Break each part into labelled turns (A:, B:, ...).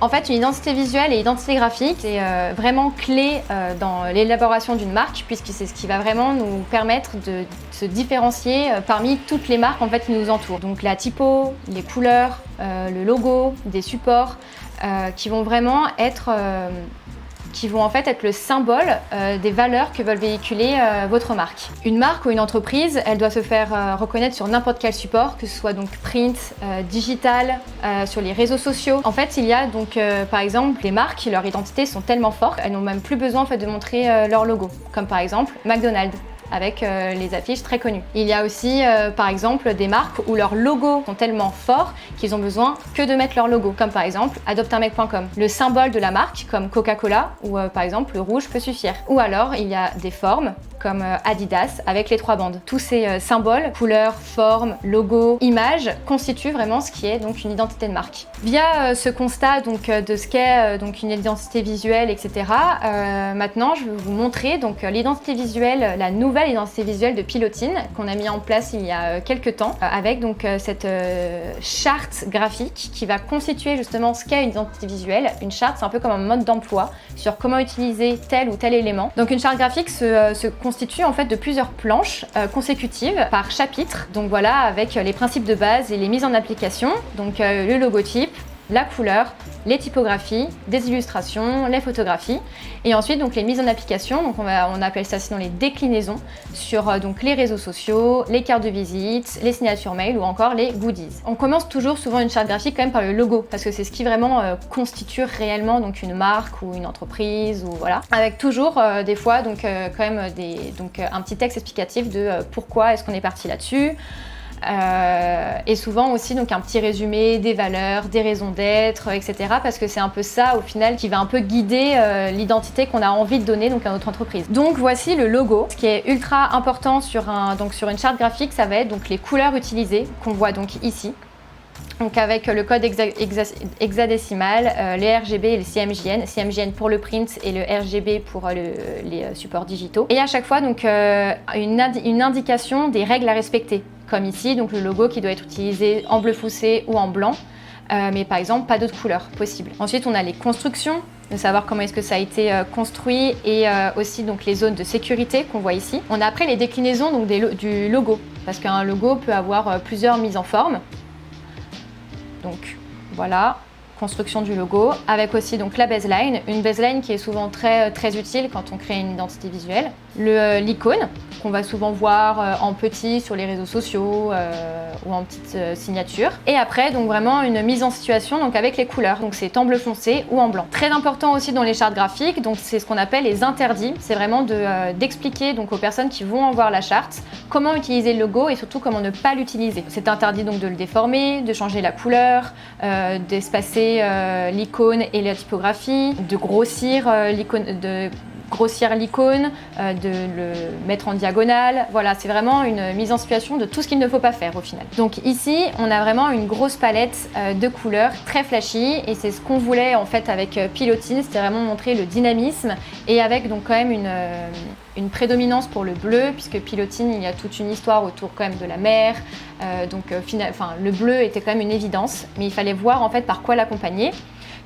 A: En fait, une identité visuelle et identité graphique, c'est vraiment clé dans l'élaboration d'une marque, puisque c'est ce qui va vraiment nous permettre de se différencier parmi toutes les marques en fait, qui nous entourent. Donc la typo, les couleurs, le logo, des supports qui vont vraiment être en fait être le symbole des valeurs que veulent véhiculer votre marque. Une marque ou une entreprise, elle doit se faire reconnaître sur n'importe quel support, que ce soit donc print, digital, sur les réseaux sociaux. En fait, il y a donc par exemple les marques, leur identité sont tellement fortes, elles n'ont même plus besoin en fait, de montrer leur logo, comme par exemple McDonald's, avec les affiches très connues. Il y a aussi par exemple des marques où leurs logos sont tellement forts qu'ils ont besoin que de mettre leur logo, comme par exemple adopteunmec.com. Le symbole de la marque, comme Coca-Cola, ou par exemple le rouge peut suffire. Ou alors il y a des formes, comme Adidas avec les 3 bandes. Tous ces symboles, couleurs, formes, logos, images, constituent vraiment ce qui est donc une identité de marque. Via ce constat donc, de ce qu'est donc une identité visuelle, etc., maintenant je vais vous montrer donc l'identité visuelle, la nouvelle identité visuelle de Pilotine qu'on a mis en place il y a quelques temps, avec donc cette charte graphique qui va constituer justement ce qu'est une identité visuelle. Une charte, c'est un peu comme un mode d'emploi sur comment utiliser tel ou tel élément. Donc une charte graphique se constitue en fait de plusieurs planches consécutives par chapitre. Donc voilà, avec les principes de base et les mises en application. Donc le logotype, la couleur, les typographies, des illustrations, les photographies et ensuite donc les mises en application, donc on appelle ça sinon les déclinaisons sur donc les réseaux sociaux, les cartes de visite, les signatures mail ou encore les goodies. On commence toujours souvent une charte graphique quand même par le logo parce que c'est ce qui vraiment constitue réellement donc une marque ou une entreprise ou voilà, avec toujours des fois donc quand même un petit texte explicatif de pourquoi est-ce qu'on est parti là-dessus. Et souvent aussi donc un petit résumé des valeurs, des raisons d'être, etc. Parce que c'est un peu ça au final qui va un peu guider l'identité qu'on a envie de donner donc à notre entreprise. Donc voici le logo. Ce qui est ultra important sur une charte graphique, ça va être donc les couleurs utilisées qu'on voit donc ici. Donc avec le code hexadécimal, les RGB et le CMJN. CMJN pour le print et le RGB pour les supports digitaux. Et à chaque fois donc une indication des règles à respecter. Comme ici, donc le logo qui doit être utilisé en bleu foncé ou en blanc, mais par exemple pas d'autres couleurs possibles. Ensuite on a les constructions, de savoir comment est-ce que ça a été construit et aussi donc les zones de sécurité qu'on voit ici. On a après les déclinaisons donc du logo, parce qu'un logo peut avoir plusieurs mises en forme. Donc voilà, construction du logo, avec aussi donc la baseline, une baseline qui est souvent très utile quand on crée une identité visuelle. L'icône, qu'on va souvent voir en petit sur les réseaux sociaux ou en petite signature. Et après, donc vraiment une mise en situation donc avec les couleurs, donc c'est en bleu foncé ou en blanc. Très important aussi dans les chartes graphiques, donc c'est ce qu'on appelle les interdits. C'est vraiment d'expliquer donc aux personnes qui vont en voir la charte comment utiliser le logo et surtout comment ne pas l'utiliser. C'est interdit donc de le déformer, de changer la couleur, d'espacer l'icône et la typographie, de grossir l'icône, de le mettre en diagonale. Voilà, c'est vraiment une mise en situation de tout ce qu'il ne faut pas faire au final. Donc ici, on a vraiment une grosse palette de couleurs très flashy et c'est ce qu'on voulait en fait avec Pilotine, c'était vraiment montrer le dynamisme et avec donc quand même une prédominance pour le bleu puisque Pilotine, il y a toute une histoire autour quand même de la mer. Le bleu était quand même une évidence, mais il fallait voir en fait par quoi l'accompagner.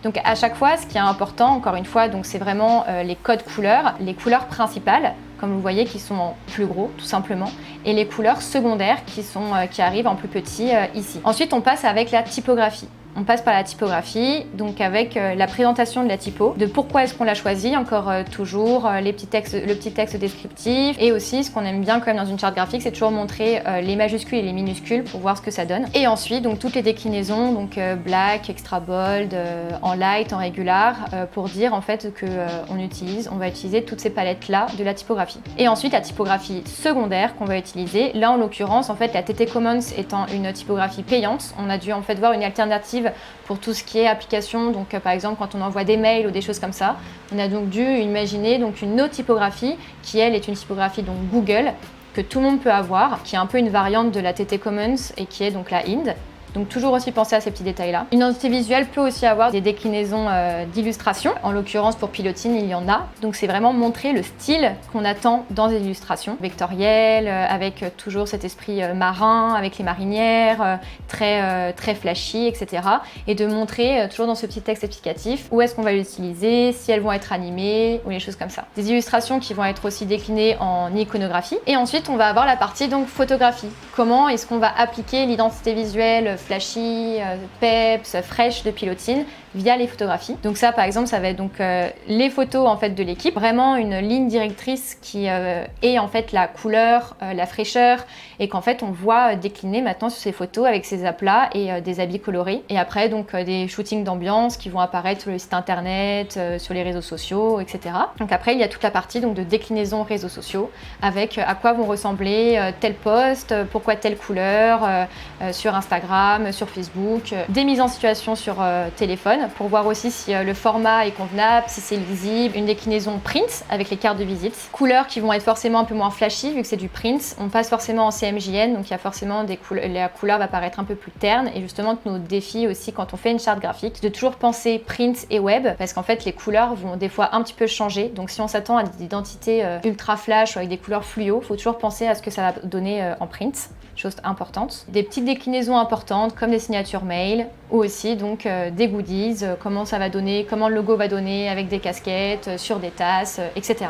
A: Donc à chaque fois, ce qui est important, encore une fois, donc c'est vraiment les codes couleurs, les couleurs principales, comme vous voyez, qui sont en plus gros, tout simplement, et les couleurs secondaires qui arrivent en plus petit ici. Ensuite, on passe avec la typographie. On passe par la typographie, donc avec la présentation de la typo, de pourquoi est-ce qu'on l'a choisi, encore toujours le petit texte descriptif, et aussi ce qu'on aime bien quand même dans une charte graphique, c'est toujours montrer les majuscules et les minuscules pour voir ce que ça donne. Et ensuite, donc toutes les déclinaisons, donc black, extra bold, en light, en regular, pour dire en fait que on va utiliser toutes ces palettes-là de la typographie. Et ensuite, la typographie secondaire qu'on va utiliser, là en l'occurrence, en fait, la TT Commons étant une typographie payante, on a dû en fait voir une alternative pour tout ce qui est application, donc par exemple quand on envoie des mails ou des choses comme ça, on a donc dû imaginer donc une autre typographie qui elle est une typographie donc Google que tout le monde peut avoir, qui est un peu une variante de la TT Commons et qui est donc la IND. Donc toujours aussi penser à ces petits détails-là. Une identité visuelle peut aussi avoir des déclinaisons d'illustrations. En l'occurrence pour Pilotine, il y en a. Donc c'est vraiment montrer le style qu'on attend dans des illustrations vectorielles, avec toujours cet esprit marin, avec les marinières, très flashy, etc. Et de montrer toujours dans ce petit texte explicatif où est-ce qu'on va l'utiliser, si elles vont être animées ou les choses comme ça. Des illustrations qui vont être aussi déclinées en iconographie. Et ensuite, on va avoir la partie donc photographie. Comment est-ce qu'on va appliquer l'identité visuelle flashy, peps, fraîche de Pilotine via les photographies. Donc ça, par exemple, ça va être donc les photos en fait de l'équipe, vraiment une ligne directrice qui est en fait la couleur, la fraîcheur, et qu'en fait on voit décliner maintenant sur ces photos avec ces aplats et des habits colorés. Et après donc des shootings d'ambiance qui vont apparaître sur le site internet, sur les réseaux sociaux, etc. Donc après il y a toute la partie donc de déclinaison réseaux sociaux avec à quoi vont ressembler tel post, pourquoi telle couleur sur Instagram, sur Facebook, des mises en situation sur téléphone pour voir aussi si le format est convenable, si c'est lisible, une déclinaison print avec les cartes de visite, couleurs qui vont être forcément un peu moins flashy vu que c'est du print, on passe forcément en CMJN donc il y a forcément la couleur va paraître un peu plus terne et justement nos défis aussi quand on fait une charte graphique de toujours penser print et web parce qu'en fait les couleurs vont des fois un petit peu changer donc si on s'attend à des identités ultra flash ou avec des couleurs fluo, il faut toujours penser à ce que ça va donner en print, chose importante. Des petites déclinaisons importantes comme des signatures mail ou aussi donc des goodies, comment ça va donner, comment le logo va donner avec des casquettes, sur des tasses, etc.